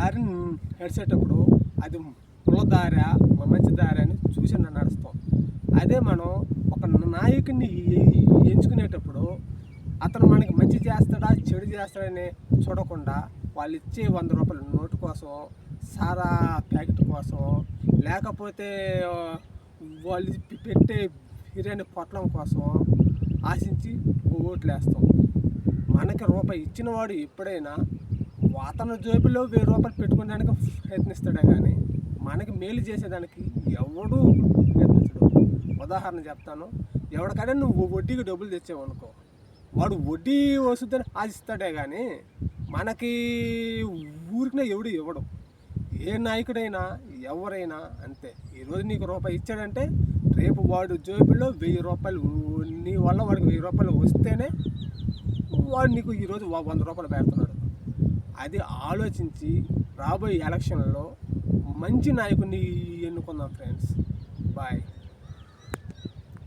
దారి నడిచేటప్పుడు అది ముళ్ళదారా మంచి దారి అని చూసి నడుస్తాం. అదే మనం ఒక నాయకుడిని ఎంచుకునేటప్పుడు అతను మనకి మంచి చేస్తాడా చెడు చేస్తాడని చూడకుండా వాళ్ళు ఇచ్చే 100 రూపాయల నోటు కోసం, సారా ప్యాకెట్ కోసం, లేకపోతే వాళ్ళు పెట్టే బిర్యానీ పొట్లం కోసం ఆశించి ఓట్లు వేస్తాం. మనకి రూపాయి ఇచ్చిన వాడు ఎప్పుడైనా అతని జేబులో 1000 రూపాయలు పెట్టుకోవడానికి ప్రయత్నిస్తాడే కానీ మనకి మేలు చేసేదానికి ఎవడూ ప్రయత్నించడు. ఉదాహరణ చెప్తాను, ఎవరికైనా నువ్వు వడ్డీకి డబ్బులు తెచ్చావు అనుకో, వాడు వడ్డీ వస్తుందని ఆశిస్తాడే కానీ మనకి ఊరికినే ఎవడు ఇవ్వడు. ఏ నాయకుడైనా ఎవరైనా అంతే. ఈరోజు నీకు రూపాయి ఇచ్చాడంటే రేపు వాడు జేబులో 1000 రూపాయలు, నీ వల్ల వాడికి 1000 రూపాయలు వస్తేనే వాడు నీకు ఈరోజు 100 రూపాయలు పెడుతున్నాడు. అది ఆలోచించి రాబోయే ఎలక్షన్లో మంచి నాయకుడిని ఎన్నుకుందాం ఫ్రెండ్స్. బాయ్.